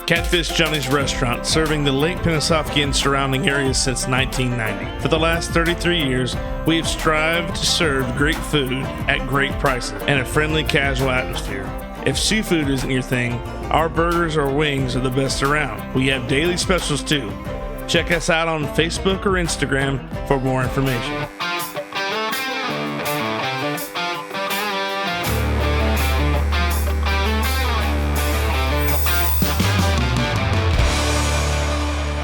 Catfish Johnny's Restaurant, serving the Lake Pennsauken and surrounding areas since 1990. For the last 33 years, we have strived to serve great food at great prices and a friendly, casual atmosphere. If seafood isn't your thing, our burgers or wings are the best around. We have daily specials too. Check us out on Facebook or Instagram for more information.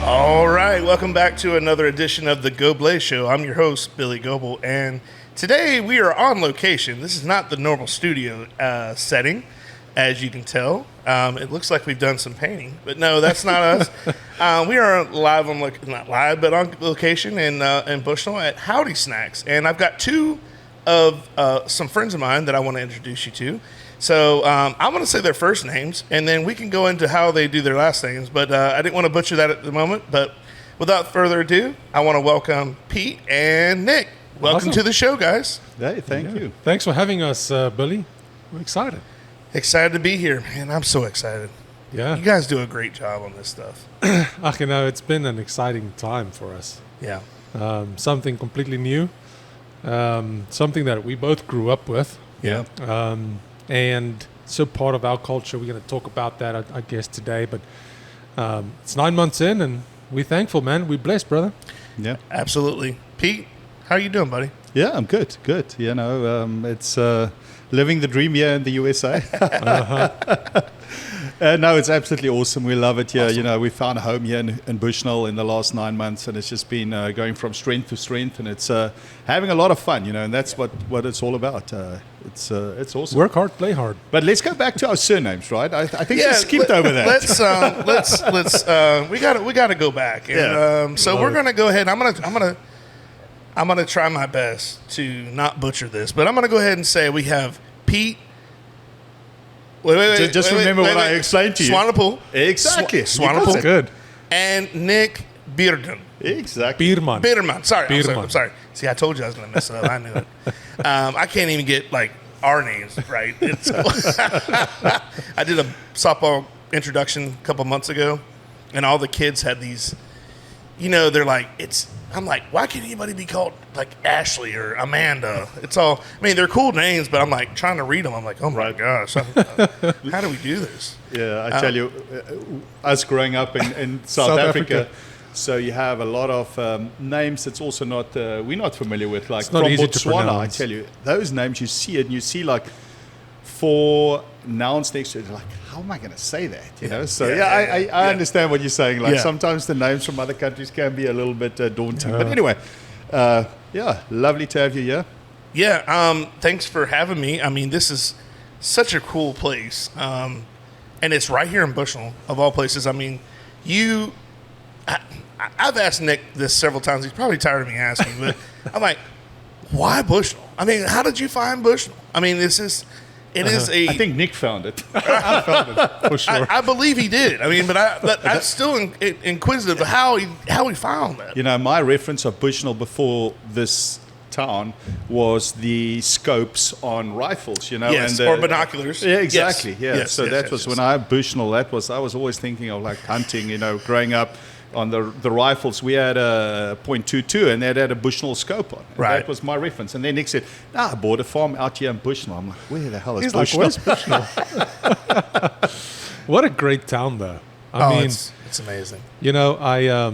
All right, welcome back to another edition of the Goblay Show. I'm your host, Billy Goble, and today we are on location. This is not the normal studio setting, as you can tell. It looks like we've done some painting, but no, that's not us. We are live on, not live, but on location in Bushnell at Howdy Snax, and I've got two of some friends of mine that I want to introduce you to. So I'm going to say their first names, and then we can go into how they do their last names. But I didn't want to butcher that at the moment. But without further ado, I want to welcome Pete and Nick. Welcome to the show, guys. Hey, thank you. Thanks for having us, Billy. We're excited. Excited to be here, man. I'm so excited. Yeah. You guys do a great job on this stuff. You know, it's been an exciting time for us. Yeah. Something completely new. Something that we both grew up with. Yeah. And so part of our culture, we're going to talk about that, I guess, today. But it's 9 months in, and we're thankful, man. We're blessed, brother. Yeah. Absolutely. Pete, how are you doing, buddy? Yeah, I'm good. Good. You know, it's living the dream here in the USA. No, it's absolutely awesome. We love it here. Awesome. You know, we found a home here in Bushnell in the last 9 months, and it's just been going from strength to strength, and it's having a lot of fun, you know, and that's what it's all about. It's awesome. Work hard, play hard. But let's go back to our surnames, right? I think we skipped over that. Let's we got to go back. And, so we're going to go ahead. I'm going to try my best to not butcher this, but I'm going to go ahead and say we have Pete. Wait. Just remember what I explained to you. Swanepoel. Exactly. Swanepoel. Good. And Nick Bearden. Exactly. Bierman. Sorry. Bierman. I'm sorry. See, I told you I was going to mess it up. I knew it. I can't even get, our names right. I did a softball introduction a couple months ago, and all the kids had these, they're like, I'm like, why can't anybody be called Ashley or Amanda? It's all, they're cool names, but I'm trying to read them. I'm like, oh my gosh, how do we do this? Yeah, I tell you, us growing up in South Africa, so you have a lot of names that's also not, we're not familiar with, like from Botswana. I tell you, those names, you see it and you see 4 nouns next to it, how am I going to say that? You know? So I understand what you're saying. Sometimes the names from other countries can be a little bit daunting. But anyway, lovely to have you here. Yeah, thanks for having me. This is such a cool place. And it's right here in Bushnell, of all places. I've asked Nick this several times. He's probably tired of me asking, but I'm like, why Bushnell? how did you find Bushnell? I think Nick found it. I found it, for sure. I believe he did. But I'm still inquisitive of how he found that. You know, my reference of Bushnell before this town was the scopes on rifles, Yes, or binoculars. Yeah, exactly. Yes. Yeah. Yes, so that was when I Bushnell. I was always thinking of hunting. Growing up on the rifles, we had a .22 and that had a Bushnell scope on. Right. That was my reference. And then Nick said, I bought a farm out here in Bushnell. I'm like, where the hell is He's Bushnell? where's Bushnell? What a great town, though. It's amazing. I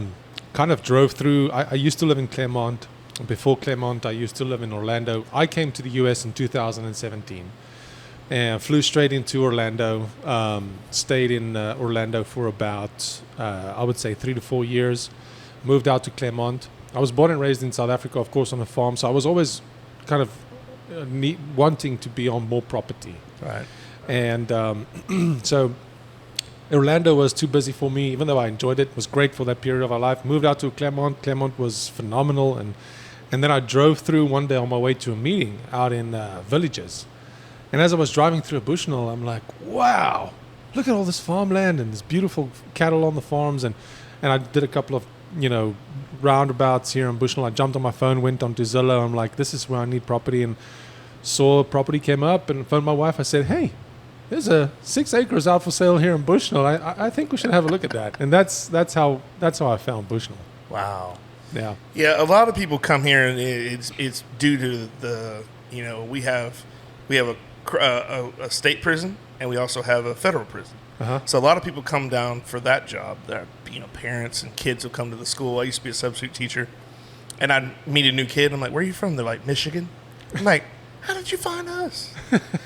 kind of drove through. I used to live in Claremont. Before Claremont, I used to live in Orlando. I came to the U.S. in 2017 and flew straight into Orlando. Stayed in Orlando for about, I would say, 3 to 4 years. Moved out to Claremont. I was born and raised in South Africa, of course, on a farm. So I was always kind of wanting to be on more property. Right. And so Orlando was too busy for me, even though I enjoyed it. It was great for that period of our life. Moved out to Claremont. Claremont was phenomenal. And then I drove through one day on my way to a meeting out in Villages. And as I was driving through Bushnell, I'm like, wow, look at all this farmland and this beautiful cattle on the farms. And I did a couple of, roundabouts here in Bushnell. I jumped on my phone, went onto Zillow. I'm like, this is where I need property. And saw a property came up and phoned my wife. I said, hey, there's a 6 acres out for sale here in Bushnell. I think we should have a look at that. And that's how I found Bushnell. Wow. Yeah. Yeah, a lot of people come here, and it's due to the we have a state prison, and we also have a federal prison. Uh-huh. So a lot of people come down for that job. That parents and kids will come to the school. I used to be a substitute teacher, and I'd meet a new kid. I'm like, "Where are you from?" They're like, "Michigan." I'm like, "How did you find us?"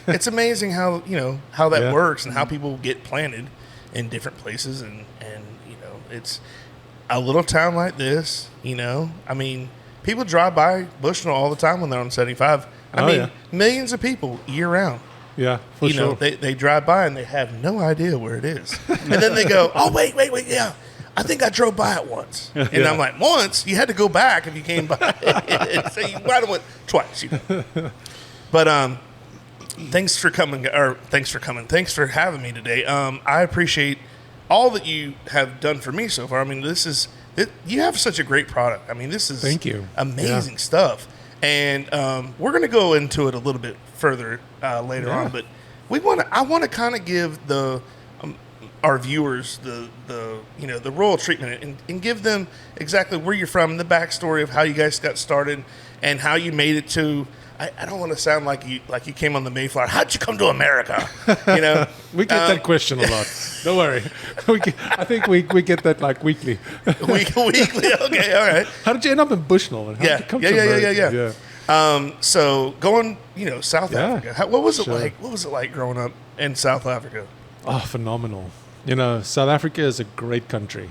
It's amazing how that works and how people get planted in different places, and it's a little town like this. I mean, people drive by Bushnell all the time when they're on 75. I mean, millions of people year round. Yeah, for sure. They drive by and they have no idea where it is. And then they go, "Oh, wait, yeah. I think I drove by it once." And I'm like, "Once? You had to go back if you came by." So you might have went twice. But thanks for coming. Thanks for having me today. I appreciate all that you have done for me so far. I mean, you have such a great product. I mean, this is Thank you. Amazing stuff. And we're going to go into it a little bit further later on, but I want to kind of give our viewers the rural treatment and give them exactly where you're from, the backstory of how you guys got started, and how you made it to. I don't want to sound like you came on the Mayflower. How'd you come to America? We get that question a lot. Don't worry. I think we get that like weekly. Weekly. Okay. All right. How did you end up in Bushnell? And how did you come to America? So going, South Africa. What was it like? What was it like growing up in South Africa? Oh, phenomenal. South Africa is a great country.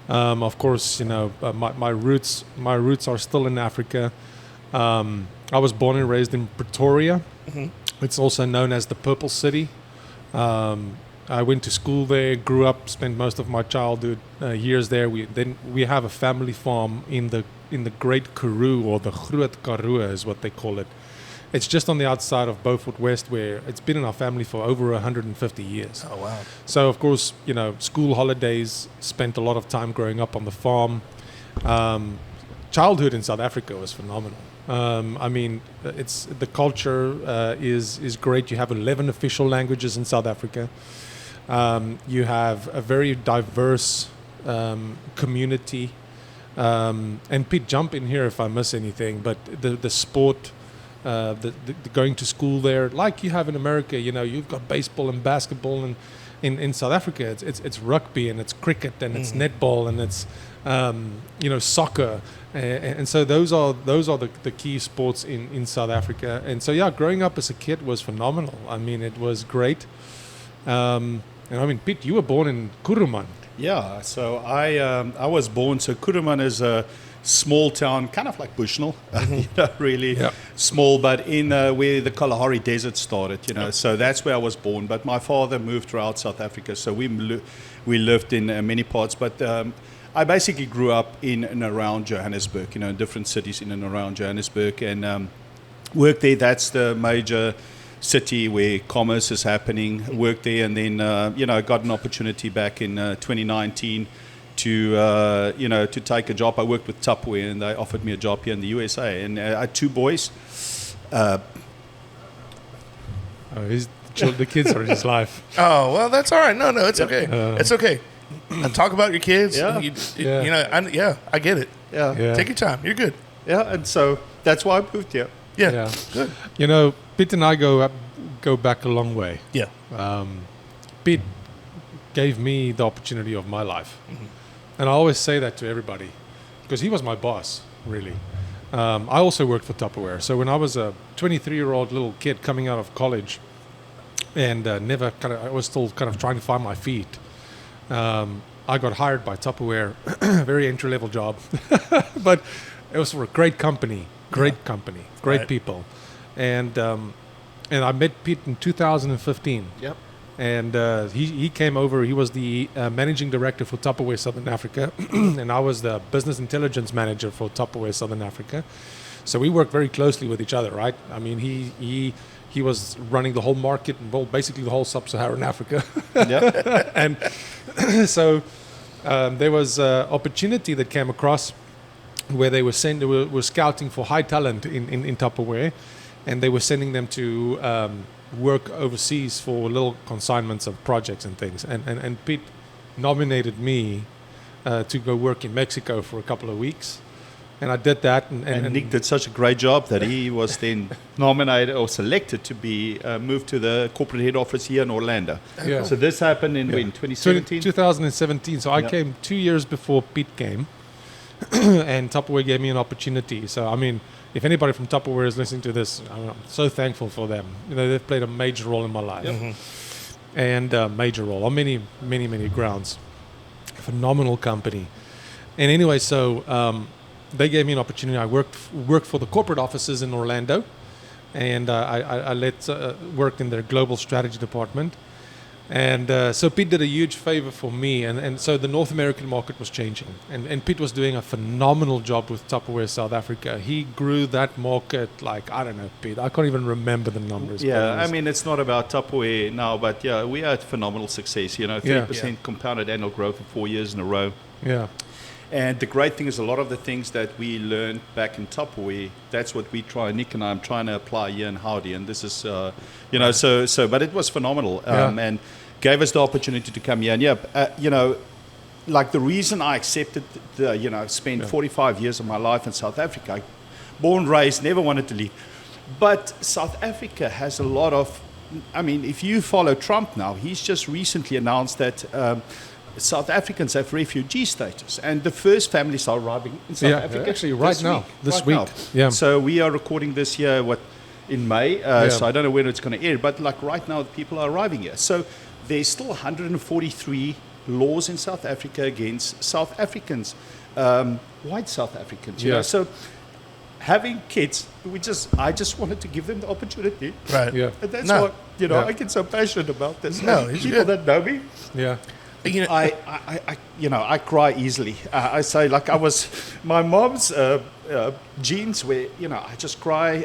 Of course, my roots are still in Africa. I was born and raised in Pretoria. Mm-hmm. It's also known as the Purple City. I went to school there, grew up, spent most of my childhood years there. We have a family farm in the Great Karoo, or the Groot Karoo is what they call it. It's just on the outside of Beaufort West, where it's been in our family for over 150 years. Oh, wow. So, of course, school holidays, spent a lot of time growing up on the farm. Childhood in South Africa was phenomenal. I mean, the culture is great. You have 11 official languages in South Africa. You have a very diverse community. And Pete, jump in here if I miss anything. But the sport, the going to school there, like you have in America, you've got baseball and basketball, and in South Africa, it's rugby and it's cricket and it's netball and it's soccer. And so those are the key sports in South Africa. And so growing up as a kid was phenomenal. I mean, it was great. And I mean, Pete, you were born in Kuruman. Yeah, so I was born. So Kuruman is a small town, kind of like Bushnell, really small, but in where the Kalahari Desert started. So that's where I was born. But my father moved throughout South Africa, so we lived in many parts, but. I basically grew up in and around Johannesburg, in different cities in and around Johannesburg, and worked there. That's the major city where commerce is happening. Worked there, and then got an opportunity back in 2019 to take a job. I worked with Tupperware, and they offered me a job here in the USA. And I had two boys. The kids are in his life. Oh well, that's all right. No, it's okay. It's okay. Talk about your kids. Yeah. I get it. Yeah. Take your time. You're good. Yeah, and so that's why I moved here. Yeah. Good. Pete and I go back a long way. Yeah. Pete gave me the opportunity of my life. Mm-hmm. And I always say that to everybody because he was my boss, really. I also worked for Tupperware. So when I was a 23-year-old little kid coming out of college and I was still kind of trying to find my feet, I got hired by Tupperware, very entry-level job, but it was for a great company, great people, and I met Pete in 2015. Yep. And he came over. He was the managing director for Tupperware Southern Africa, and I was the business intelligence manager for Tupperware Southern Africa. So we worked very closely with each other, right? I mean, he was running the whole market, basically the whole sub-Saharan Africa. Yep. And so there was an opportunity that came across where they were scouting for high talent in Tupperware. and they were sending them to work overseas for little consignments of projects and things. And Pete nominated me to go work in Mexico for a couple of weeks. And I did that. And Nick did such a great job that he was then nominated or selected to be moved to the corporate head office here in Orlando. Yeah. So this happened in when, 2017? 2017. So I came 2 years before Pete came. And Tupperware gave me an opportunity. So, I mean, if anybody from Tupperware is listening to this, I'm so thankful for them. They've played a major role in my life. And a major role on many, many, many grounds. Phenomenal company. And anyway, so they gave me an opportunity. I worked for the corporate offices in Orlando, and I worked in their global strategy department. And so Pete did a huge favor for me, and so the North American market was changing, and Pete was doing a phenomenal job with Tupperware South Africa. He grew that market like, I don't know, Pete, I can't even remember the numbers. Yeah, I mean, it's not about Tupperware now, but yeah, we had phenomenal success, 30% compounded annual growth for 4 years in a row. Yeah. And the great thing is a lot of the things that we learned back in Tupperware, that's what we try, Nick and I am trying to apply here in Howdy. And this is, so, but it was phenomenal and gave us the opportunity to come here. And like the reason I accepted, spent 45 years of my life in South Africa, born, raised, never wanted to leave. But South Africa has a lot of, I mean, if you follow Trump now, he's just recently announced that South Africans have refugee status, and the first families are arriving in South Africa. Actually, this week. Yeah. So we are recording this year, in May. So I don't know when it's going to air, but like right now, people are arriving here. So there's still 143 laws in South Africa against South Africans, white South Africans. You know? So having kids, I just wanted to give them the opportunity. Right. Yeah. And that's what I get so passionate about this. No, people that know me. Yeah. I cry easily. I say, like, my mom's genes where, I just cry.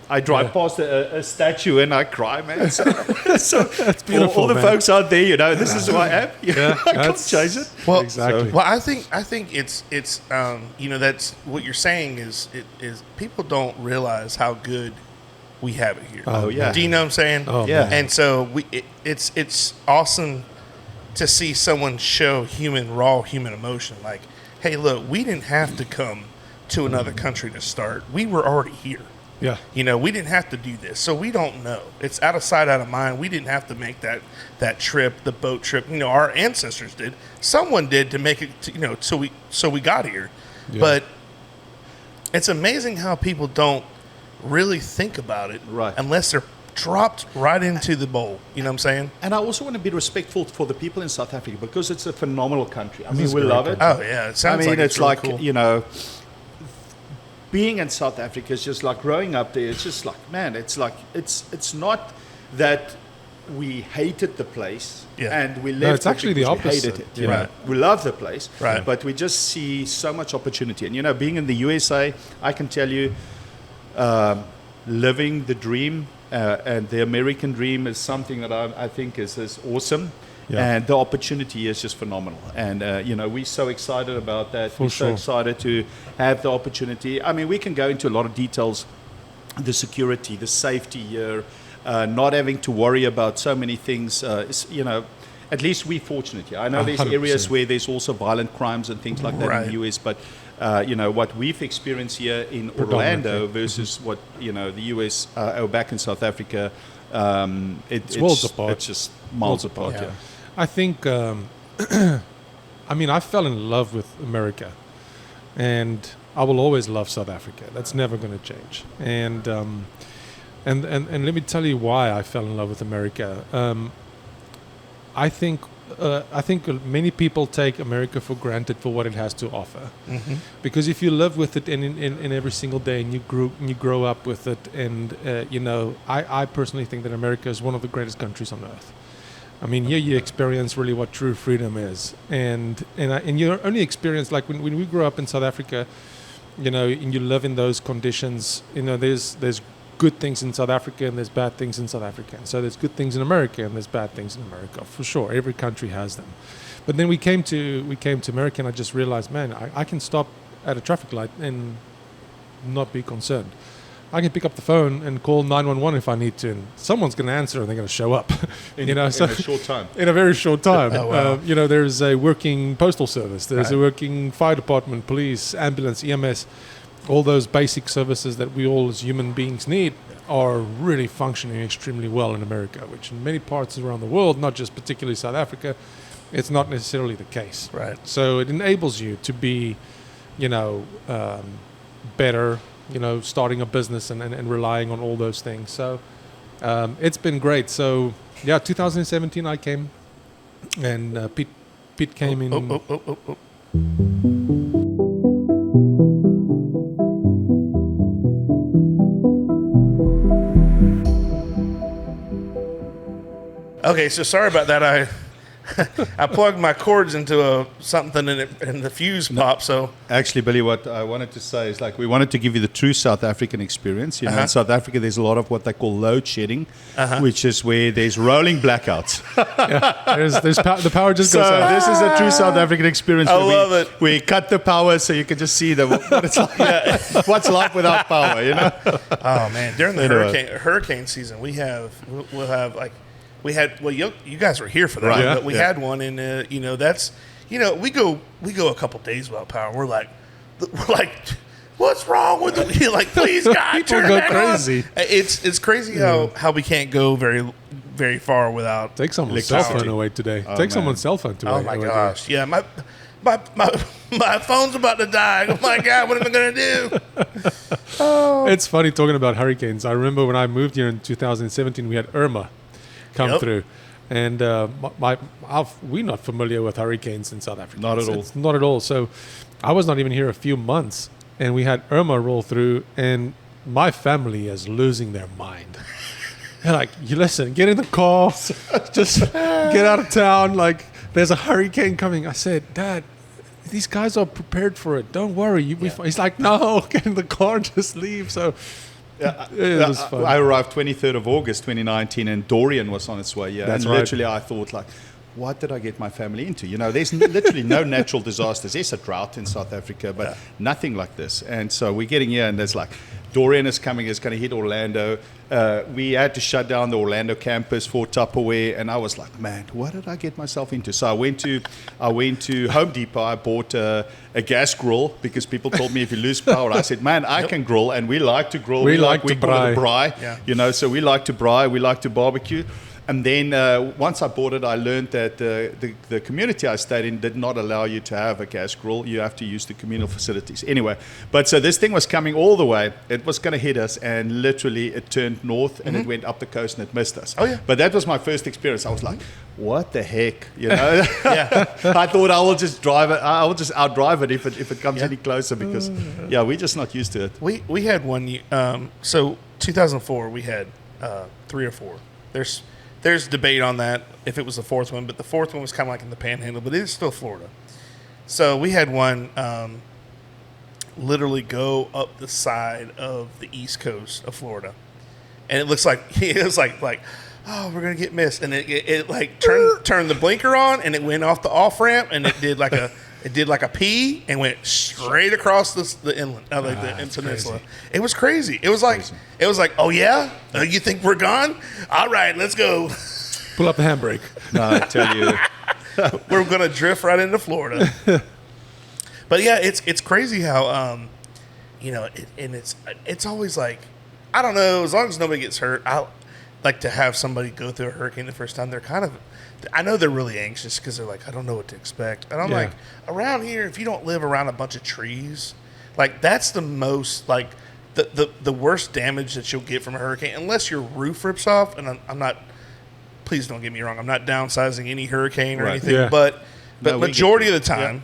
I drive past a statue and I cry, man. So That's beautiful, all the man. folks out there, this is who I am. I can't change it. Well, exactly. Well, I think it's that's what you're saying is people don't realize how good we have it here. Oh, yeah. Do you know what I'm saying? Oh, yeah. man. And so it's awesome to see someone show raw human emotion. Like, hey, look, we didn't have to come to another country to start. We were already here. Yeah. We didn't have to do this. So we don't know. It's out of sight, out of mind. We didn't have to make that trip, the boat trip. Our ancestors did. Someone did to make it, so we got here. Yeah. But it's amazing how people don't really think about it unless they're dropped right into the bowl. You know what I'm saying? And I also want to be respectful for the people in South Africa because it's a phenomenal country. I mean, we love it. Oh, yeah. It sounds like it's really like, cool. Being in South Africa is just like growing up there. It's just like, man, it's like, it's not that we hated the place and we left. No, it's actually the opposite. We hated it. Right. We love the place, right. But we just see so much opportunity. And, being in the USA, I can tell you, living the dream and the American dream is something that I think is awesome. Yeah. And the opportunity is just phenomenal. And, we're so excited about that. So excited to have the opportunity. I mean, we can go into a lot of details, the security, the safety here, not having to worry about so many things. At least we're fortunate here. I know there's 100%. areas where there's also violent crimes and things like that in the US, but what we've experienced here in Orlando versus what the US or back in South Africa, it's worlds apart. It's just miles apart. Yeah. I think, I fell in love with America, and I will always love South Africa. That's never going to change. And let me tell you why I fell in love with America. I think many people take America for granted for what it has to offer, because if you live with it in every single day and you grow up with it, and I personally think that America is one of the greatest countries on earth. I mean, here you experience really what true freedom is, and you only experience, like when we grew up in South Africa, and you live in those conditions. There's good things in South Africa and there's bad things in South Africa. And so there's good things in America and there's bad things in America, for sure. Every country has them. But then we came to America, and I just realized, man, I can stop at a traffic light and not be concerned. I can pick up the phone and call 911 if I need to, and someone's going to answer and they're going to show up. In a short time. In a very short time. Oh, wow. There's a working postal service. There's a working fire department, police, ambulance, EMS. All those basic services that we all as human beings need are really functioning extremely well in America, which in many parts around the world, not just particularly South Africa, it's not necessarily the case. Right. So it enables you to be, better, starting a business and relying on all those things. So it's been great. So 2017 I came, and Pete came in. Okay, so sorry about that. I plugged my cords into something and the fuse popped. So actually, Billy, what I wanted to say is we wanted to give you the true South African experience. In South Africa, there's a lot of what they call load shedding, which is where there's rolling blackouts. The power just goes out. This is a true South African experience. I love it. We cut the power so you can just see what it's like. What's life without power? Oh man, during the hurricane season, we'll have we had you guys were here for that, right. But we had one in that's we go a couple days without power. We're like what's wrong with it? Like, please God, people turn go it back crazy. On. It's crazy how we can't go very very far without. Take someone's cell phone away today. Take someone's cell phone away. Oh my gosh, yeah, my phone's about to die. Oh my God, what am I gonna do? It's funny talking about hurricanes. I remember when I moved here in 2017, we had Irma come through, and we're not familiar with hurricanes in South Africa. Not at all. Not at all. So I was not even here a few months, and we had Irma roll through, and my family is losing their mind. They're like, you listen, get in the car, just get out of town. Like, there's a hurricane coming. I said, Dad, these guys are prepared for it. Don't worry. He's like, no, get in the car and just leave. So it was fun. I arrived 23rd of August 2019, and Dorian was on its way. Yeah, That's and right. literally I thought what did I get my family into? There's literally no natural disasters. There's a drought in South Africa, but nothing like this. And so we're getting here, and there's Dorian is coming, it's going to hit Orlando. We had to shut down the Orlando campus for Tupperware, and I was like, man, what did I get myself into? So I went to Home Depot. I bought a gas grill because people told me if you lose power, I said, man, I can grill, and we like to grill. We call it a braai. Yeah. So we like to braai, we like to barbecue. And then once I bought it, I learned that the community I stayed in did not allow you to have a gas grill. You have to use the communal facilities. Anyway, but so this thing was coming all the way. It was going to hit us, and literally it turned north, and it went up the coast, and it missed us. Oh, yeah. But that was my first experience. I was like, what the heck? I thought I will just drive it. I will just outdrive it if it comes any closer, because, we're just not used to it. We had one, so 2004, we had 3 or 4. There's debate on that, if it was the 4th one, but the 4th one was kind of like in the Panhandle, but it is still Florida. So we had one literally go up the side of the east coast of Florida, and it looks like oh, we're gonna get missed, and it turned the blinker on, and it went off the off ramp, and it did like a P and went straight across the inland, the peninsula. Crazy. It was crazy. It was like, oh yeah, you think we're gone? All right, let's go. Pull up the handbrake. No, I tell you, we're gonna drift right into Florida. But yeah, it's crazy how and it's always like, I don't know. As long as nobody gets hurt, I like to have somebody go through a hurricane the first time. I know they're really anxious because they're like, I don't know what to expect. And I'm like, around here, if you don't live around a bunch of trees, that's the most, the worst damage that you'll get from a hurricane, unless your roof rips off. And I'm not, please don't get me wrong, I'm not downsizing any hurricane or anything. Yeah. But majority of the time,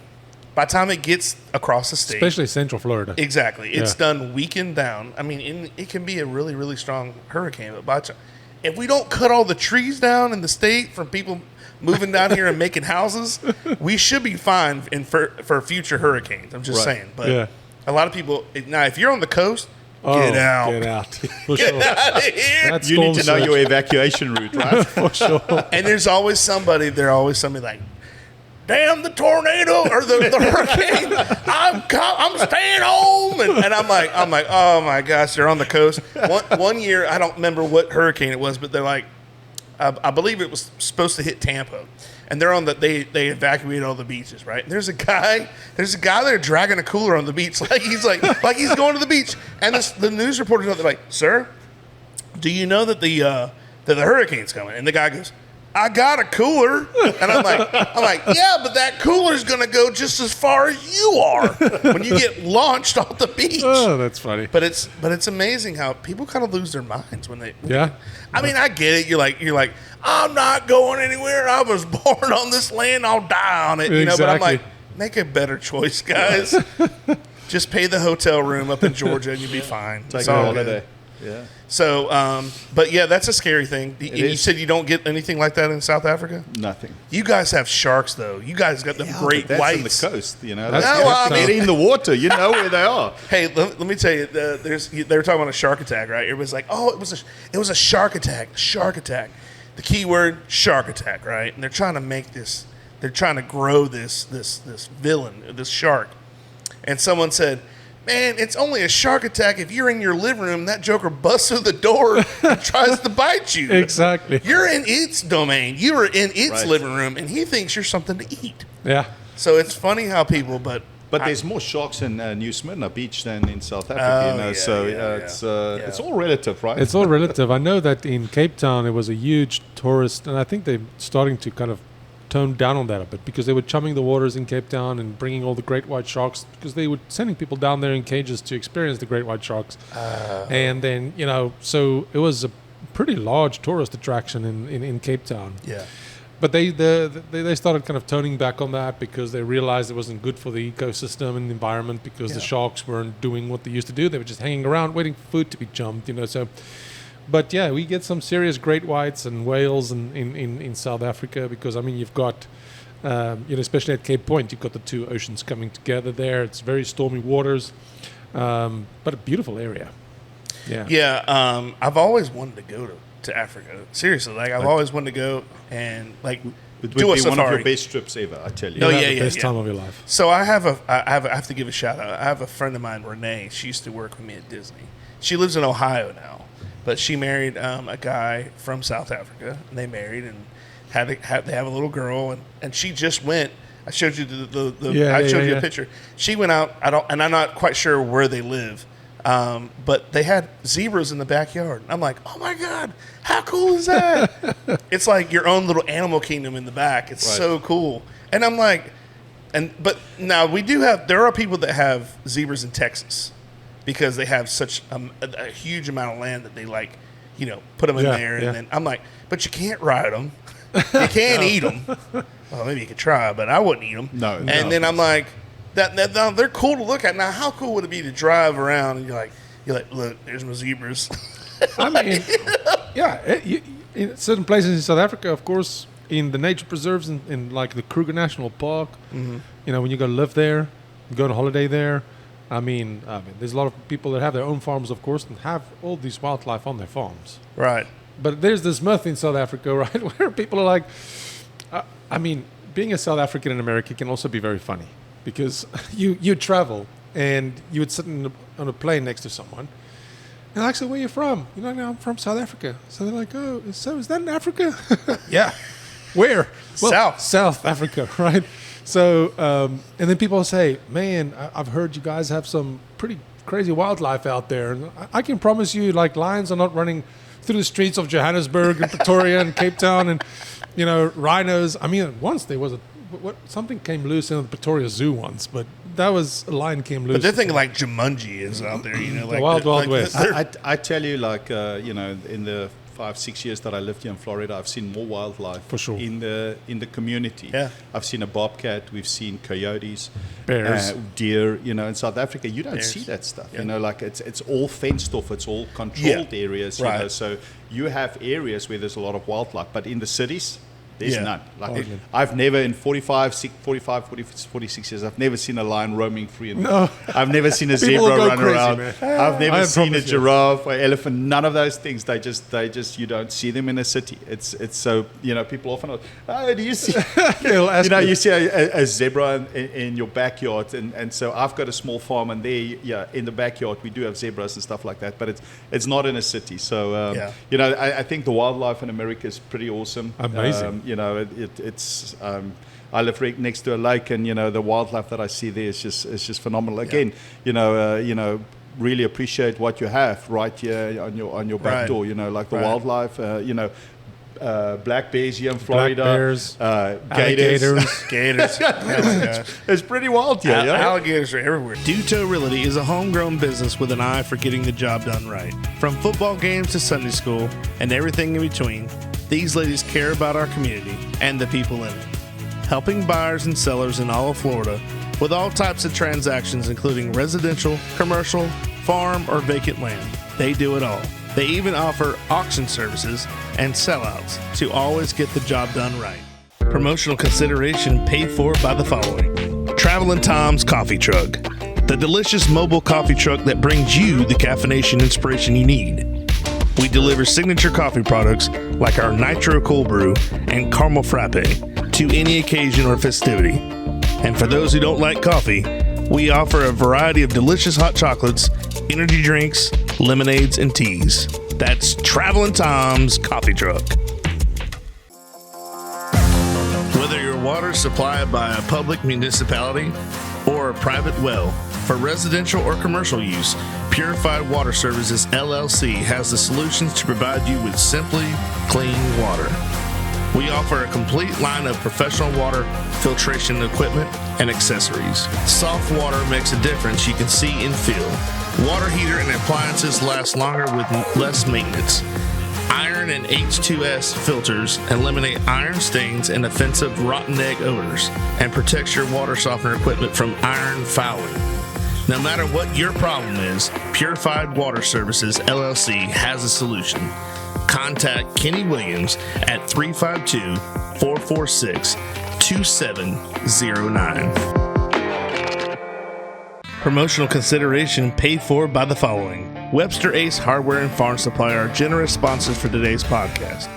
by the time it gets across the state, especially Central Florida, exactly, it's done weakened down. I mean, it can be a really, really strong hurricane, but by the time, if we don't cut all the trees down in the state from people moving down here and making houses, we should be fine for future hurricanes. I'm just saying. But a lot of people, now if you're on the coast, get out. Get out. For get sure. out of here. You need to know your evacuation route, right? For sure. And there's always somebody like, damn the tornado or the hurricane. I'm staying home. And I'm like, oh my gosh, they're on the coast. One year, I don't remember what hurricane it was, but they're like, I believe it was supposed to hit Tampa. And they're on they evacuated all the beaches, right? And there's a guy there dragging a cooler on the beach, like he's going to the beach. And the news reporters are like, sir, do you know that the hurricane's coming? And the guy goes, I got a cooler. And I'm like, yeah, but that cooler's gonna go just as far as you are when you get launched off the beach. Oh, that's funny. But it's amazing how people kind of lose their minds when they. Yeah. I mean, I get it. You're like, I'm not going anywhere. I was born on this land. I'll die on it. You know. But I'm like, make a better choice, guys. Just pay the hotel room up in Georgia and you'll be fine. Take a holiday. Yeah. So, but yeah, that's a scary thing. You said you don't get anything like that in South Africa? Nothing. You guys have sharks, though. You guys got them great that's whites. on the coast, you know. They're in the water. You know where they are. Hey, let me tell you, they were talking about a shark attack, right? Everybody's like, oh, it was a shark attack. Shark attack. The key word, shark attack, right? And they're trying to make this. They're trying to grow this villain, this shark. And someone said, man, it's only a shark attack if you're in your living room, that joker busts through the door and tries to bite you. Exactly. You're in its domain. You are in its living room, and he thinks you're something to eat. Yeah. So it's funny how people, but there's more sharks in New Smyrna Beach than in South Africa, it's all relative, right? It's all relative. I know that in Cape Town, it was a huge tourist, and I think they're starting to kind of tone down on that a bit because they were chumming the waters in Cape Town and bringing all the great white sharks because they were sending people down there in cages to experience the great white sharks. And then, so it was a pretty large tourist attraction in Cape Town. Yeah. But they started kind of toning back on that because they realized it wasn't good for the ecosystem and the environment because the sharks weren't doing what they used to do. They were just hanging around waiting for food to be jumped, so... But yeah, we get some serious great whites and whales in South Africa because, I mean, you've got, especially at Cape Point, you've got the two oceans coming together there. It's very stormy waters, but a beautiful area. Yeah. Yeah. I've always wanted to go to Africa. Seriously, I've always wanted to go and it would do a be safari. one of your best trips ever, I tell you. No, the best time of your life. So I have to give a shout out. I have a friend of mine, Renee. She used to work with me at Disney. She lives in Ohio now. But she married a guy from South Africa, and they married and they have a little girl, and she just went. I showed you you a picture. She went out. I'm not quite sure where they live, but they had zebras in the backyard. I'm like, oh my god, how cool is that? It's like your own little animal kingdom in the back. It's so cool. And I'm like, but now there are people that have zebras in Texas. Because they have such a huge amount of land that they put them in there. And then I'm like, but you can't ride them. You can't eat them. Well, maybe you could try, but I wouldn't eat them. No. Then I'm like, they're cool to look at. Now, how cool would it be to drive around and you're like, look, there's my zebras. I mean, in certain places in South Africa, of course, in the nature preserves, in like the Kruger National Park, when you go live there, you go on holiday there, I mean, there's a lot of people that have their own farms, of course, and have all these wildlife on their farms. Right. But there's this myth in South Africa, right, where people are like, being a South African in America can also be very funny because you travel and you would sit on a plane next to someone and like, so where are you from? You're like, no, I'm from South Africa. So they're like, oh, so is that in Africa? Yeah. Where? Well, South Africa, right? So, and then people say, man, I've heard you guys have some pretty crazy wildlife out there. And I can promise you, lions are not running through the streets of Johannesburg and Pretoria and Cape Town and, rhinos. I mean, once there was something came loose in the Pretoria Zoo once, but that was a lion came loose. But they're thinking like Jumanji is out there, the Wild West. I tell you, in the 5-6 years that I lived here in Florida, I've seen more wildlife for sure in the community. Yeah. I've seen a bobcat, we've seen coyotes, bears, deer. In South Africa, you don't see that stuff. Yeah. It's all fenced off, it's all controlled areas. Right. So you have areas where there's a lot of wildlife, but in the cities, There's none. Like I've never in 46 years, I've never seen a lion roaming free. I've never seen a zebra run crazy, around. Man. I've never seen a giraffe or elephant. None of those things. They just you don't see them in a city. It's so, people often ask, do you see you see a zebra in your backyard, and so I've got a small farm, and there in the backyard we do have zebras and stuff like that, but it's not in a city. So I think the wildlife in America is pretty awesome. Amazing. It's I live right next to a lake, and the wildlife that I see there is just phenomenal. Again, really appreciate what you have right here on your back door. Like the wildlife. Black bears here in Florida, gators. It's pretty wild here. Alligators are everywhere. Duto Realty is a homegrown business with an eye for getting the job done right. From football games to Sunday school and everything in between, these ladies care about our community and the people in it, helping buyers and sellers in all of Florida with all types of transactions, including residential, commercial, farm, or vacant land. They do it all. They even offer auction services and sellouts to always get the job done right. Promotional consideration paid for by the following: Travelin' Tom's Coffee Truck, the delicious mobile coffee truck that brings you the caffeination inspiration you need. We deliver signature coffee products like our Nitro Cold Brew and Caramel Frappe to any occasion or festivity. And for those who don't like coffee, we offer a variety of delicious hot chocolates, energy drinks, lemonades, and teas. That's Travelin' Tom's Coffee Truck. Whether your water is supplied by a public municipality or a private well, for residential or commercial use, Purified Water Services LLC has the solutions to provide you with simply clean water. We offer a complete line of professional water filtration equipment and accessories. Soft water makes a difference you can see and feel. Water heater and appliances last longer with less maintenance. Iron and H2S filters eliminate iron stains and offensive rotten egg odors, and protects your water softener equipment from iron fouling. No matter what your problem is, Purified Water Services LLC has a solution. Contact Kenny Williams at 352-446-2709. Promotional consideration paid for by the following: Webster Ace Hardware and Farm Supply are generous sponsors for today's podcast.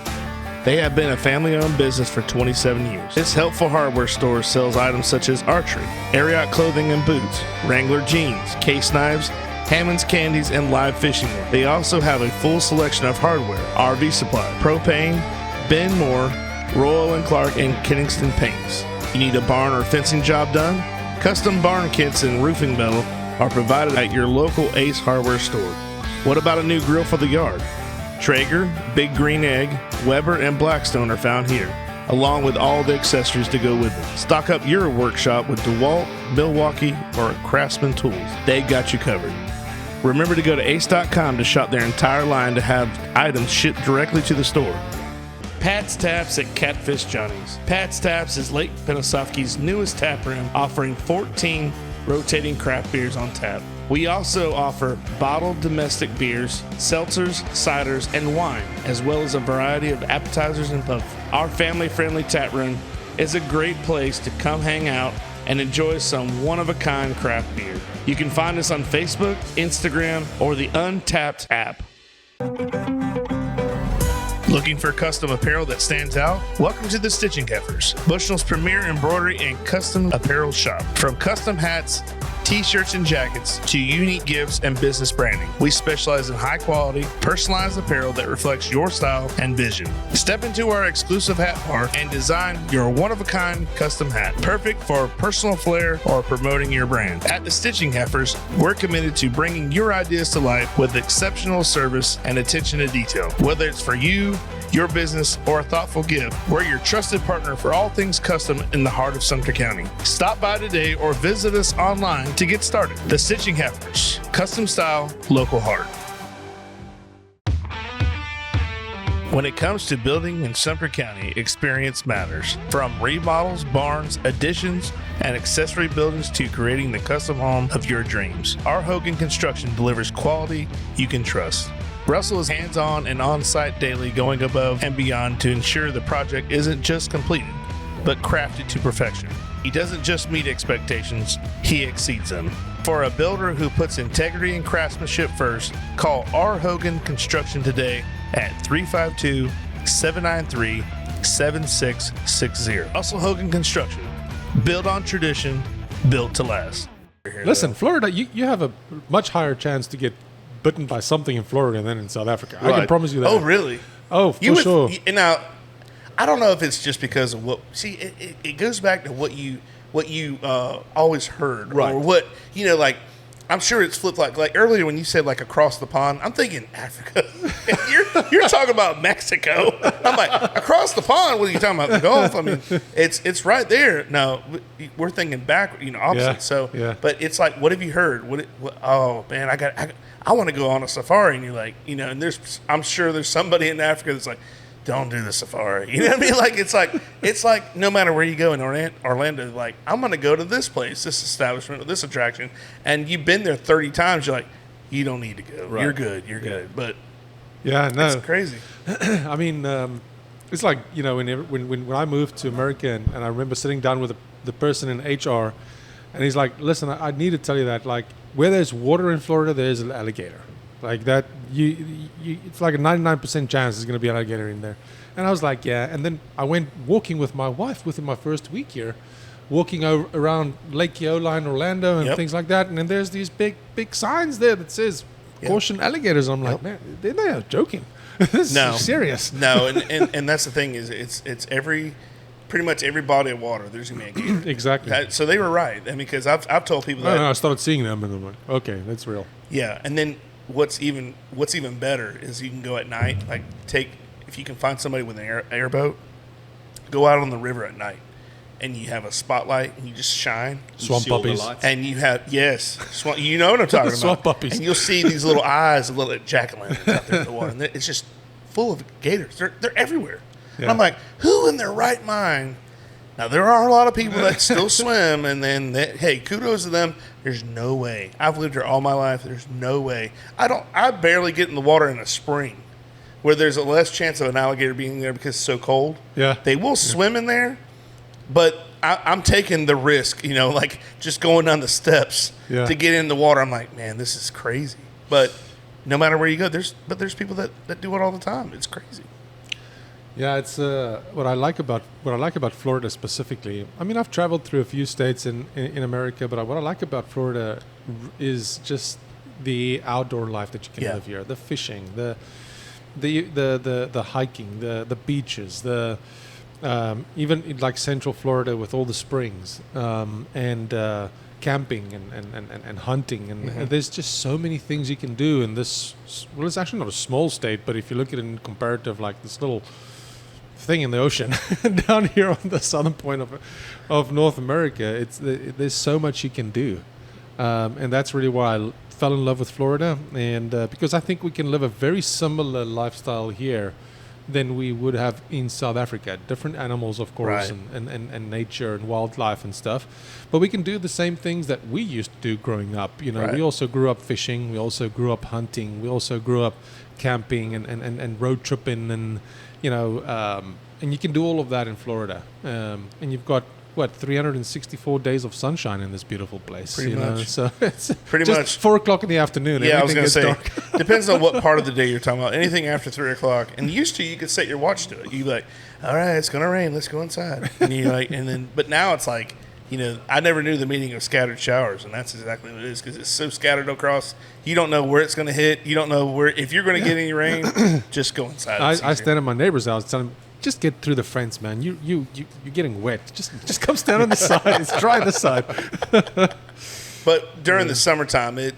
They have been a family-owned business for 27 years. This helpful hardware store sells items such as archery, Ariat clothing and boots, Wrangler jeans, case knives, Hammond's candies, and live fishing gear. They also have a full selection of hardware, RV supply, propane, Ben Moore, Royal & Clark, and Kingston paints. You need a barn or fencing job done? Custom barn kits and roofing metal are provided at your local Ace Hardware store. What about a new grill for the yard? Traeger, Big Green Egg, Weber, and Blackstone are found here, along with all the accessories to go with it. Stock up your workshop with DeWalt, Milwaukee, or Craftsman tools. They got you covered. Remember to go to ace.com to shop their entire line to have items shipped directly to the store. Pat's Taps at Catfish Johnny's. Pat's Taps is Lake Pennsauken's newest tap room, offering 14 rotating craft beers on tap. We also offer bottled domestic beers, seltzers, ciders, and wine, as well as a variety of appetizers and puff. Our family-friendly tap room is a great place to come hang out and enjoy some one-of-a-kind craft beer. You can find us on Facebook, Instagram, or the Untapped app. Looking for custom apparel that stands out? Welcome to the Stitching Heifers, Bushnell's premier embroidery and custom apparel shop. From custom hats, t-shirts and jackets to unique gifts and business branding, we specialize in high quality, personalized apparel that reflects your style and vision. Step into our exclusive hat bar and design your one-of-a-kind custom hat, perfect for personal flair or promoting your brand. At the Stitching Heifers, we're committed to bringing your ideas to life with exceptional service and attention to detail. Whether it's for you, your business, or a thoughtful gift, we're your trusted partner for all things custom in the heart of Sumter County. Stop by today or visit us online to get started. The Stitching Heifers, custom style, local heart. When it comes to building in Sumter County, experience matters. From remodels, barns, additions, and accessory buildings to creating the custom home of your dreams, our Hogan Construction delivers quality you can trust. Russell is hands-on and on-site daily, going above and beyond to ensure the project isn't just completed, but crafted to perfection. He doesn't just meet expectations, he exceeds them. For a builder who puts integrity and craftsmanship first, call R. Hogan Construction today at 352-793-7660. Russell Hogan Construction. Built on tradition, built to last. Listen, Florida, you have a much higher chance to get bitten by something in Florida than in South Africa. Right. I can promise you that. Oh, really? Oh, for sure. Now, I don't know if it's just because of what. See, it goes back to what you always heard, right? Or what like. I'm sure it's flipped. Like earlier when you said like across the pond, I'm thinking Africa. you're talking about Mexico. I'm like, across the pond. What are you talking about? The Gulf? I mean, it's right there. No, we're thinking back. Opposite. Yeah, So, yeah. But it's like, what have you heard? Oh man, I want to go on a safari, and you're like, and I'm sure there's somebody in Africa that's like, don't do the safari. You know what I mean? Like it's like no matter where you go in Orlando, like I'm gonna go to this place, this establishment, this attraction, and you've been there 30 times. You're like, you don't need to go. Right. You're good. You're good. But yeah, no, it's crazy. I mean, it's like when I moved to America, and I remember sitting down with the person in HR, and he's like, listen, I need to tell you that like where there's water in Florida, there's an alligator. Like that, it's like a 99% chance there's going to be an alligator in there. And I was like, yeah. And then I went walking with my wife within my first week here, walking around Lake Eola in Orlando and things like that. And then there's these big signs there that says, caution alligators. I'm like, man, they're not joking. This is serious. No, and that's the thing is it's pretty much every body of water, there's going to be a gator. Exactly. So they were right. I mean, because I've told people that. I started seeing them and I'm like, okay, that's real. Yeah, and then what's even better is you can go at night, like if you can find somebody with an airboat, go out on the river at night, and you have a spotlight and you just shine. Swamp puppies. And you have you know what I'm talking about. Swamp puppies. And you'll see these little eyes, little jack-o'-lanterns out there in the water, and it's just full of gators. They're everywhere. Yeah. And I'm like, who in their right mind? Now, there are a lot of people that still swim, and then, hey, kudos to them. There's no way. I've lived here all my life. There's no way. I barely get in the water in the spring where there's a less chance of an alligator being there because it's so cold. Yeah. They will swim in there, but I'm taking the risk, like just going down the steps to get in the water. I'm like, man, this is crazy. But no matter where you go, there's people that do it all the time. It's crazy. Yeah, it's what I like about Florida specifically. I mean, I've traveled through a few states in America, but what I like about Florida is just the outdoor life that you can live here. The fishing, the hiking, the beaches, even like Central Florida with all the springs, and camping and hunting, and there's just so many things you can do in this. Well, it's actually not a small state, but if you look at it in comparative, like this little thing in the ocean down here on the southern point of North America, there's so much you can do, and that's really why I fell in love with Florida, and because I think we can live a very similar lifestyle here than we would have in South Africa. Different animals, of course, right. and nature and wildlife and stuff, but we can do the same things that we used to do growing up. Right. We also grew up fishing, we also grew up hunting, we also grew up camping and road tripping, and and you can do all of that in Florida, and you've got 364 days of sunshine in this beautiful place. Pretty much. So it's pretty just much 4 o'clock in the afternoon. Yeah, I was going to say, dark. Depends on what part of the day you're talking about. Anything after 3 o'clock, and used to you could set your watch to it. You'd be like, all right, it's going to rain, let's go inside. And you're like, but now it's like, I never knew the meaning of scattered showers, and that's exactly what it is, because it's so scattered across. You don't know where it's going to hit. You don't know if you're going to get any rain. Just go inside. I stand at my neighbor's house telling him, just get through the fence, man. You're getting wet. Just come stand on the side. It's dry this side. But during the summertime, it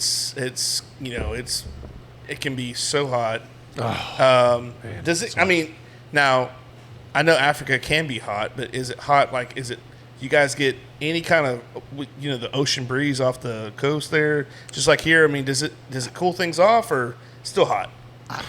can be so hot. Man, does it? I mean, now I know Africa can be hot, but is it hot? Like, is it? You guys get any kind of the ocean breeze off the coast there, just like here? I mean, does it cool things off, or still hot?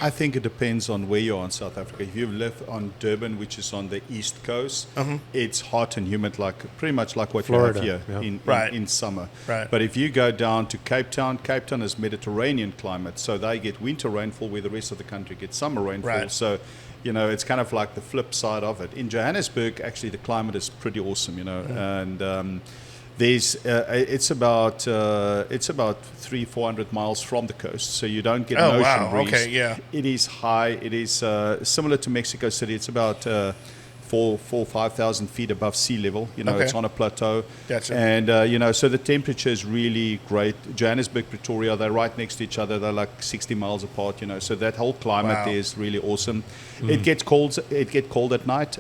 I think it depends on where you are in South Africa. If you live on Durban, which is on the east coast, it's hot and humid, pretty much like what Florida, you have here in summer. Right. But if you go down to Cape Town is Mediterranean climate, so they get winter rainfall where the rest of the country gets summer rainfall. Right. So, it's kind of like the flip side of it. In Johannesburg, actually, the climate is pretty awesome, and it's about 300-400 miles from the coast, so you don't get an ocean breeze. Okay, yeah. It is high. It is similar to Mexico City. It's about 5,000 feet above sea level. It's on a plateau. Gotcha. And so the temperature is really great. Johannesburg, Pretoria, they're right next to each other. They're like 60 miles apart. So that whole climate there is really awesome. It gets cold. It gets cold at night.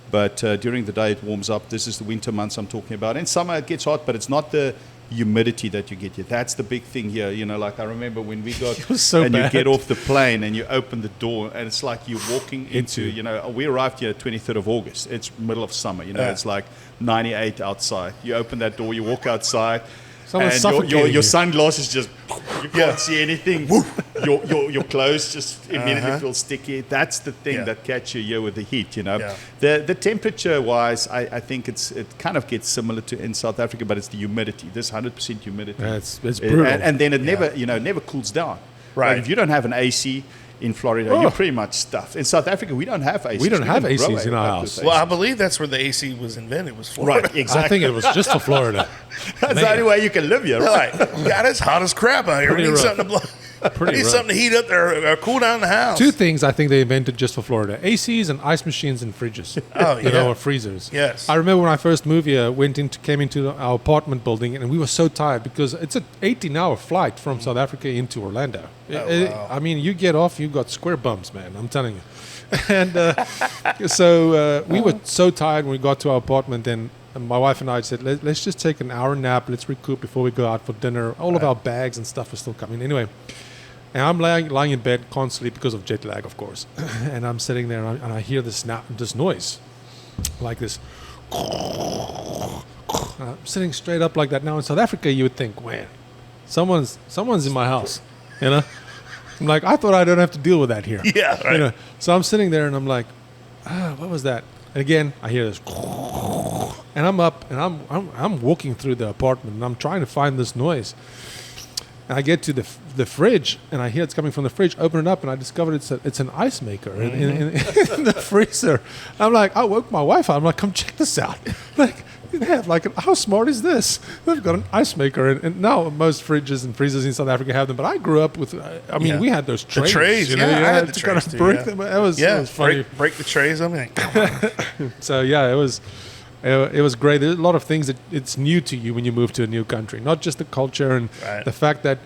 But during the day, it warms up. This is the winter months I'm talking about. In summer, it gets hot, but it's not the humidity that you get here. That's the big thing here. Like I remember when we got, it was so and bad. you get off the plane and you open the door, and it's like you're walking into, we arrived here 23rd of August. It's middle of summer. It's like 98 outside. You open that door, you walk outside. Someone's and your sunglasses just, you can't see anything. your clothes just immediately feel sticky. That's the thing that catches you here with the heat, The temperature wise, I think it kind of gets similar to in South Africa, but it's the humidity. This 100% humidity. It's brutal. And then it never cools down. Right. Like if you don't have an AC in Florida, you're pretty much stuffed. In South Africa, we don't have ACs. We don't have ACs in our house. Well, I believe that's where the AC was invented, was Florida. Right, exactly. I think it was just for Florida. That's the only way you can live here, right? God, it's hot as crap out here. Pretty We need rough. something to blow. Pretty need rough. something to heat up there, or cool down the house. Two things I think they invented just for Florida: ACs and ice machines and fridges. Oh, yeah. Or freezers. Yes. I remember when I first moved here, came into our apartment building, and we were so tired because it's an 18-hour flight from South Africa into Orlando. Wow. I mean, you get off, you got square bumps, man. I'm telling you. And so we were so tired when we got to our apartment, and my wife and I said, let's just take an hour nap. Let's recoup before we go out for dinner. All of our bags and stuff are still coming. Anyway, and I'm lying in bed constantly because of jet lag, of course. And I'm sitting there, and I hear this noise, like this. I'm sitting straight up like that. Now in South Africa, you would think, man, someone's in my house, I'm like, I thought I don't have to deal with that here. Yeah, right. So I'm sitting there, and I'm like, what was that? And again, I hear this, and I'm up, and I'm walking through the apartment, and I'm trying to find this noise. And I get to the fridge, and I hear it's coming from the fridge. Open it up, and I discovered it's an ice maker in the freezer. I'm like, I woke my wife up. I'm like, come check this out. Like, they have how smart is this? They've got an ice maker, and now most fridges and freezers in South Africa have them. But I grew up with, we had those trays. The trays, you I had the to trays kind of too, break them. It was funny. Break the trays. I'm like, So yeah, it was great. There's a lot of things that it's new to you when you move to a new country. Not just the culture and the fact that,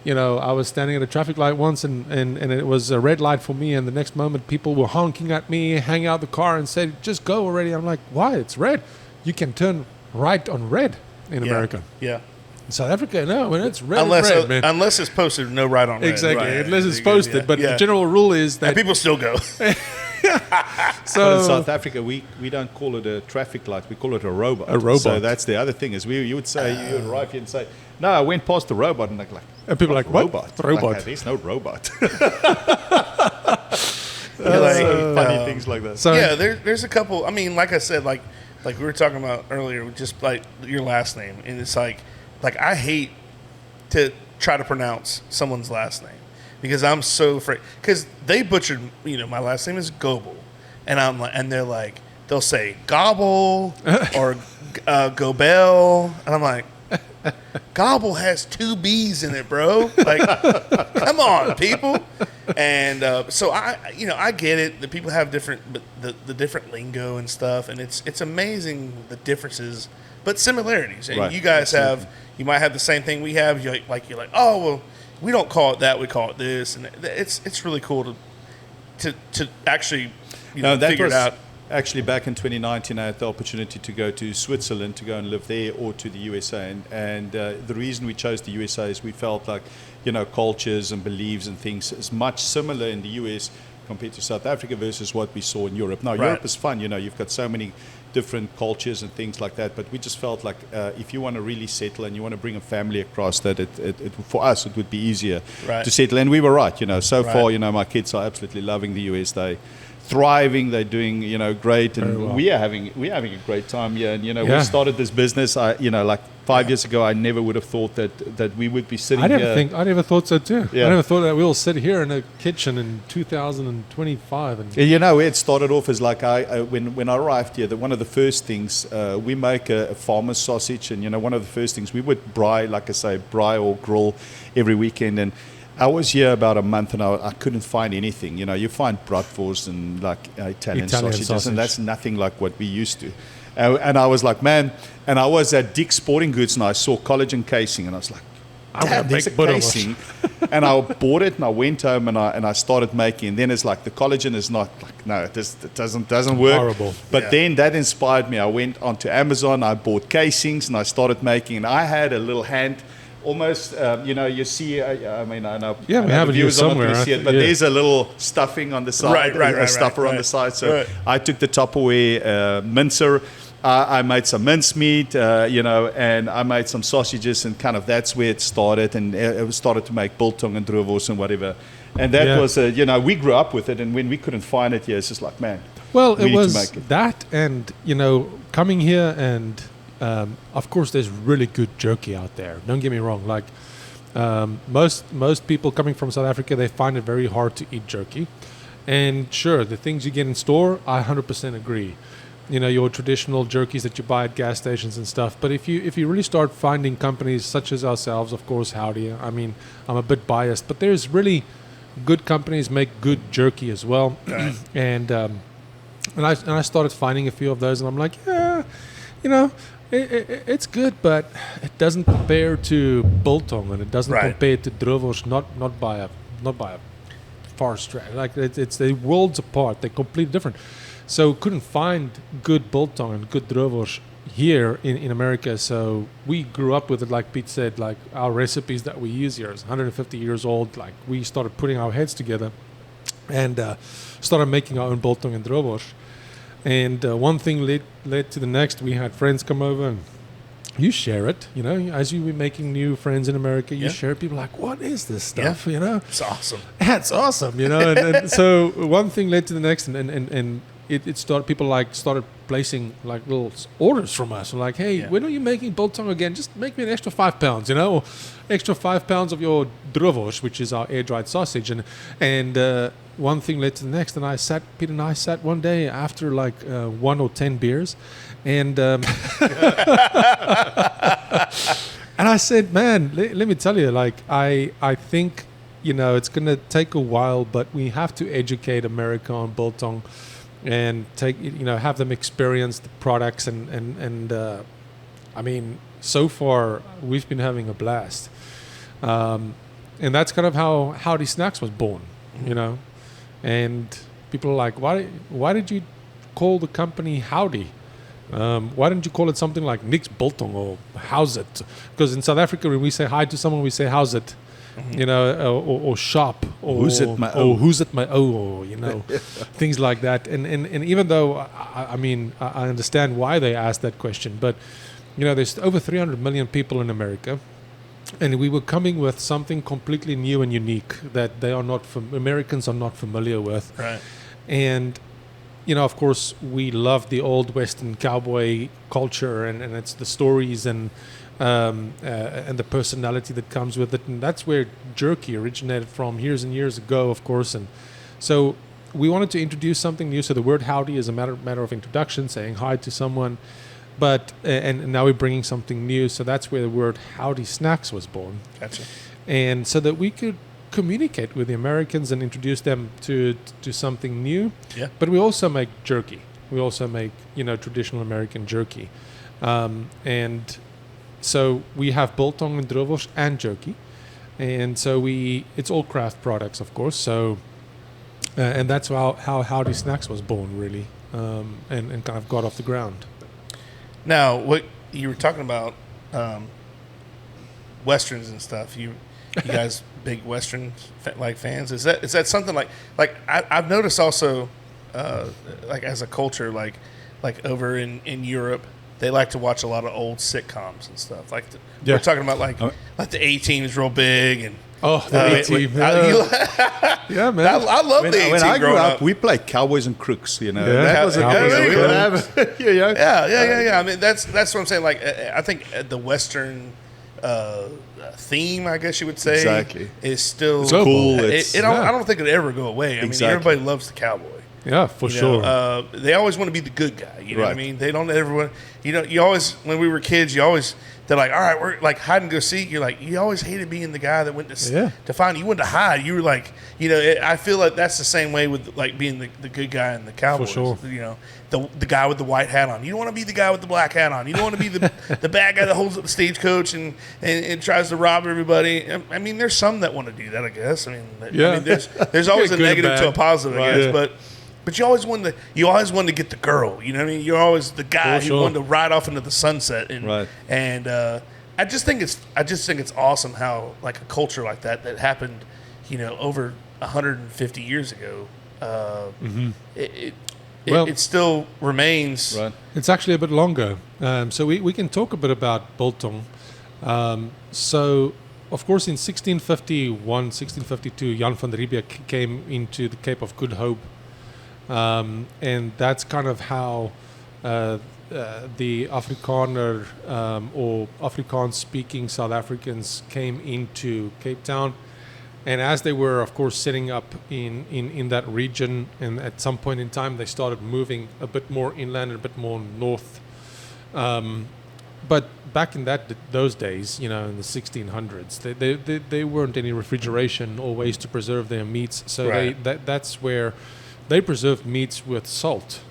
I was standing at a traffic light once and it was a red light for me, and the next moment people were honking at me, hang out the car and said, just go already. I'm like, why? It's red. You can turn right on red in America. Yeah. In South Africa, no, when it's red, Unless man. Unless it's posted no right on red. Exactly, Right. unless it's posted. But the general rule is that And people still go. so But in South Africa, we don't call it a traffic light. We call it a robot. A robot. So that's the other thing is you would say, you would arrive here and say, no, I went past the robot. And and people are like, what? Robot? Robot. Like, there's no robot. Funny things like that. So Yeah, there's a couple. I mean, like I said, like we were talking about earlier, just like your last name, and it's like I hate to try to pronounce someone's last name because I'm so afraid because they butchered. My last name is Goblay, and I'm like, and they're like, they'll say Gobble or Gobel, and I'm like, Gobble has 2 B's in it, bro. Like, come on, people. And so I get it. The people have different, the different lingo and stuff, and it's amazing the differences, but similarities. And Right. you guys you might have the same thing we have. You're like, oh well, we don't call it that. We call it this, and it's really cool to actually figure it out. Actually, back in 2019, I had the opportunity to go to Switzerland to go and live there, or to the USA. And the reason we chose the USA is we felt like, cultures and beliefs and things is much similar in the US compared to South Africa versus what we saw in Europe. Now, Europe is fun. You've got so many different cultures and things like that. But we just felt like if you want to really settle and you want to bring a family across, that for us it would be easier to settle. And we were right. So far, my kids are absolutely loving the US. They thriving, they're doing great, and we are having a great time here. And we started this business. Like 5 years ago, I never would have thought that we would be sitting here. I never thought so too. I never thought that we'll sit here in a kitchen in 2025. And it started off as like when I arrived here, that one of the first things we make a farmer's sausage, and one of the first things we would braai or grill every weekend. And I was here about a month, and I couldn't find anything. You find bratwurst and like Italian sausages, and that's nothing like what we used to. And I was like, man, and I was at Dick's Sporting Goods, and I saw collagen casing, and I was like, there's a casing. And I bought it, and I went home, and I started making. And then it's like the collagen is not like, no, it doesn't work. Horrible. But then that inspired me. I went onto Amazon, I bought casings, and I started making. And I had a little hand. Almost, you see. I mean, I know. Yeah, we have it here somewhere. See it, but there's a little stuffing on the side, a stuffer on the side. So I took the Tupperware mincer. I made some mincemeat, and I made some sausages, and kind of that's where it started. And it started to make biltong and droewors and whatever. And that was, we grew up with it. And when we couldn't find it here, it's just like, man. Well, it was that, and coming here and. Of course, there's really good jerky out there. Don't get me wrong. Like most people coming from South Africa, they find it very hard to eat jerky. And sure, the things you get in store, I 100% agree. Your traditional jerkies that you buy at gas stations and stuff. But if you really start finding companies such as ourselves, of course, Howdy. I mean, I'm a bit biased, but there's really good companies make good jerky as well. And I started finding a few of those, and I'm like, it's good, but it doesn't compare to biltong, and it doesn't compare to droewors. Not by a far stretch. Like it's they're worlds apart. They're completely different. So couldn't find good biltong and good droewors here in America. So we grew up with it, like Pete said. Like our recipes that we use here is 150 years old. Like we started putting our heads together and started making our own biltong and droewors. And one thing led to the next. We had friends come over, and you share it. As you were making new friends in America, you share it. People are like, what is this stuff? It's awesome. That's awesome. And so one thing led to the next, and it started. People started placing like little orders from us. Like, hey, when are you making biltong again? Just make me an extra 5 pounds. Or extra 5 pounds of your droewors, which is our air dried sausage, and. One thing led to the next, and Pete and I sat one day after like 1 or 10 beers, and and I said, man, let me tell you, like I think it's gonna take a while, but we have to educate America on biltong, and have them experience the products, and I mean, so far we've been having a blast, and that's kind of how Howdy Snax was born, And people are like, why did you call the company Howdy? Why didn't you call it something like Nick's Biltong or How's it? Because in South Africa, when we say hi to someone, we say How's it? Or shop, or who's it my or things like that. And even though I understand why they asked that question, but there's over 300 million people in America. And we were coming with something completely new and unique that Americans are not familiar with. Right. And, of course, we love the old Western cowboy culture, and it's the stories and the personality that comes with it. And that's where jerky originated from years and years ago, of course. And so we wanted to introduce something new. So the word howdy is a matter of introduction, saying hi to someone. But and now we're bringing something new, so that's where the word Howdy Snax was born. Gotcha. And so that we could communicate with the Americans and introduce them to something new. Yeah. But we also make jerky. We also make traditional American jerky, and so we have biltong and droewors and jerky, and so it's all craft products, of course. So and that's how Howdy Snax was born, really, and kind of got off the ground. Now, what you were talking about, westerns and stuff. You guys big Western like fans? Is that something like I've noticed also like as a culture like over in Europe they like to watch a lot of old sitcoms and stuff. Like we're talking about like the A-Team is real big and the A-Team. Yeah, man. I love the A-Team. When I grew up, up, we played Cowboys and Crooks. You know, that was a thing. Yeah. I mean, that's what I'm saying. Like, I think the Western theme, I guess you would say, exactly, is still cool. I don't think it'll ever go away. I mean, everybody loves the cowboy. Yeah, for sure. They always want to be the good guy. You know what I mean? They don't ever want. You always, when we were kids, they're like, all right, we're like hide and go seek. You're like, you always hated being the guy that went to find. You went to hide. You were like, I feel like that's the same way with like being the good guy in the Cowboys. For sure. The guy with the white hat on. You don't want to be the guy with the black hat on. You don't want to be the bad guy that holds up the stagecoach and tries to rob everybody. I mean, there's some that want to do that, I guess. I mean, there's always a negative to a positive, I guess, But you always wanted to get the girl. You know what I mean? You're always the guy who wanted to ride off into the sunset. And I just think it's awesome how like a culture like that happened, over 150 years ago. It still remains. Right. It's actually a bit longer. So we can talk a bit about biltong. So of course in 1651, 1652, Jan van der Riebeeck came into the Cape of Good Hope. And that's kind of how the Afrikaner or Afrikaans-speaking South Africans came into Cape Town. And as they were, of course, setting up in that region, and at some point in time, they started moving a bit more inland and a bit more north. But back in those days, in the 1600s, there weren't any refrigeration or ways to preserve their meats. So that's where they preserved meats with salt,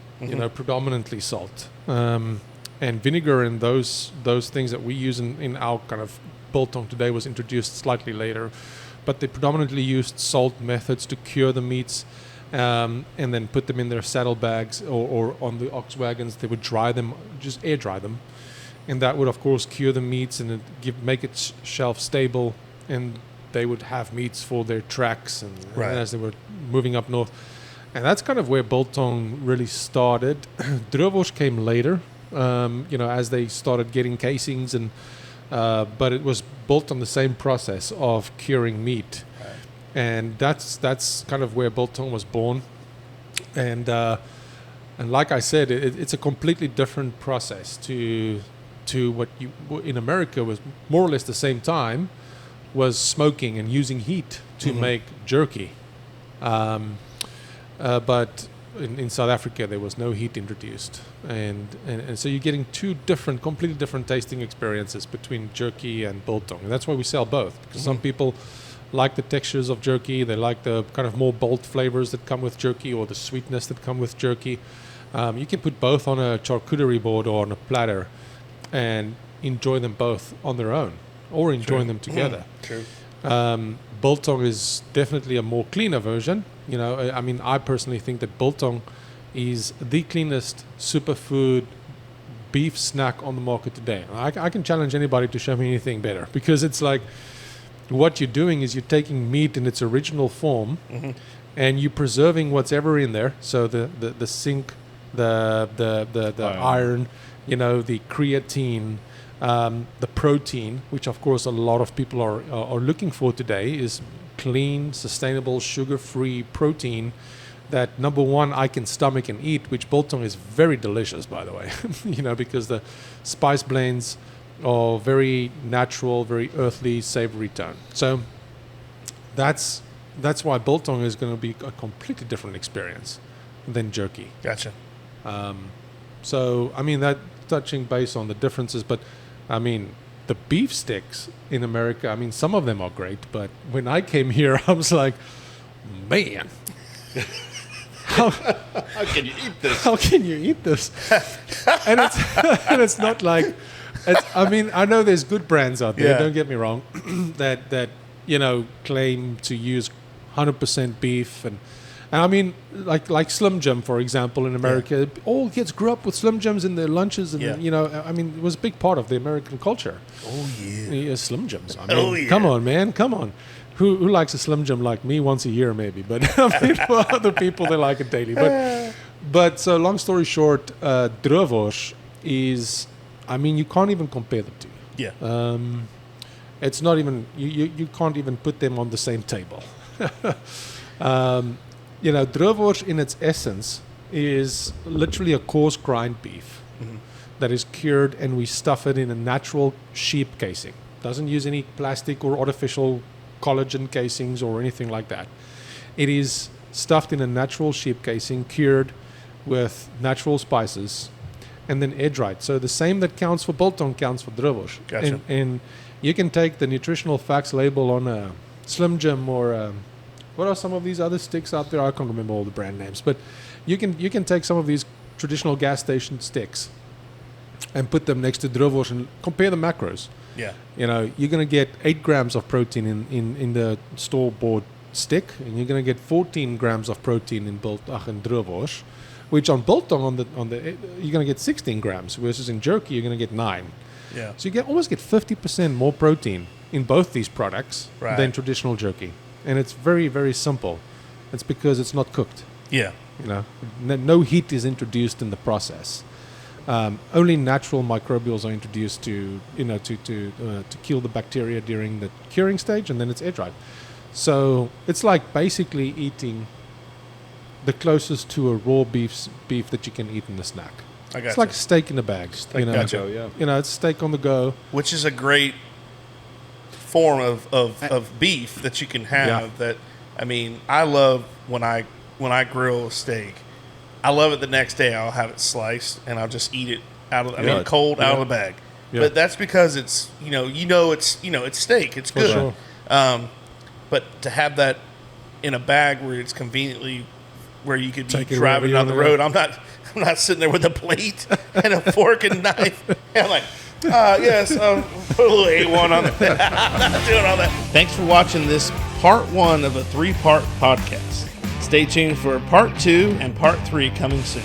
predominantly salt, and vinegar, and those things that we use in our kind of biltong today was introduced slightly later, but they predominantly used salt methods to cure the meats, and then put them in their saddlebags or on the ox wagons. They would dry them, just air dry them, and that would of course cure the meats and make it shelf stable, and they would have meats for their tracks and as they were moving up north. And that's kind of where biltong really started. Droewors came later, as they started getting casings, but it was built on the same process of curing meat, and that's kind of where biltong was born. And like I said, it's a completely different process to what you in America was more or less the same time, was smoking and using heat to make jerky. But in South Africa, there was no heat introduced. And so you're getting two completely different tasting experiences between jerky and biltong. And that's why we sell both. Because some people like the textures of jerky. They like the kind of more bold flavors that come with jerky, or the sweetness that come with jerky. You can put both on a charcuterie board or on a platter and enjoy them both on their own, or enjoy them together. True. Biltong is definitely a more cleaner version. I mean, I personally think that biltong is the cleanest superfood beef snack on the market today. I can challenge anybody to show me anything better, because it's like what you're doing is you're taking meat in its original form and you're preserving what's ever in there. So the zinc, the iron, the creatine, the protein, which of course a lot of people are looking for today, is clean, sustainable, sugar-free protein that, number one, I can stomach and eat, which biltong is very delicious, by the way, because the spice blends are very natural, very earthly, savory tone. So that's why biltong is going to be a completely different experience than jerky. Gotcha. So, I mean, that touching base on the differences, but I mean, the beef sticks in America, I mean, some of them are great, but when I came here, I was like, man, how can you eat this? How can you eat this? and it's not like, I mean, I know there's good brands out there, don't get me wrong, that claim to use 100% beef And I mean, like Slim Jim, for example, in America, all kids grew up with Slim Jims in their lunches, and I mean, it was a big part of the American culture. Oh yeah, Slim Jims. I mean, come on, man, come on. Who likes a Slim Jim like me once a year, maybe? But I mean, for other people, they like it daily. But so long story short, droewors is, I mean, you can't even compare the two. Yeah. It's not even you can't even put them on the same table. Droewors in its essence is literally a coarse grind beef that is cured, and we stuff it in a natural sheep casing. Doesn't use any plastic or artificial collagen casings or anything like that. It is stuffed in a natural sheep casing, cured with natural spices, and then air dried. So the same that counts for biltong counts for droewors. Gotcha. And you can take the nutritional facts label on a Slim Jim or what are some of these other sticks out there? I can't remember all the brand names, but you can take some of these traditional gas station sticks and put them next to droewors and compare the macros. Yeah. You're going to get 8 grams of protein in the store-bought stick, and you're going to get 14 grams of protein in droewors, which on biltong on the you're going to get 16 grams, versus in jerky you're going to get 9. Yeah. So you almost get 50% more protein in both these products than traditional jerky, and it's very, very simple. It's because it's not cooked. Yeah. No heat is introduced in the process. Only natural microbials are introduced to kill the bacteria during the curing stage, and then it's air dried. So it's like basically eating the closest to a raw beef that you can eat in a snack. It's like steak in a bag. It's steak on the go, which is a great form of beef that you can have. Yeah. That, I mean, I love when I grill a steak. I love it the next day. I'll have it sliced and I'll just eat it cold out of the bag. Yeah. But that's because it's it's steak. It's good. Sure. But to have that in a bag where it's conveniently where you could be driving down the road, I'm not sitting there with a plate and a fork and knife. And I'm like, yes, put a little A1 on it. I'm not doing all that. Thanks for watching this part 1 of a 3-part podcast. Stay tuned for part 2 and part 3 coming soon.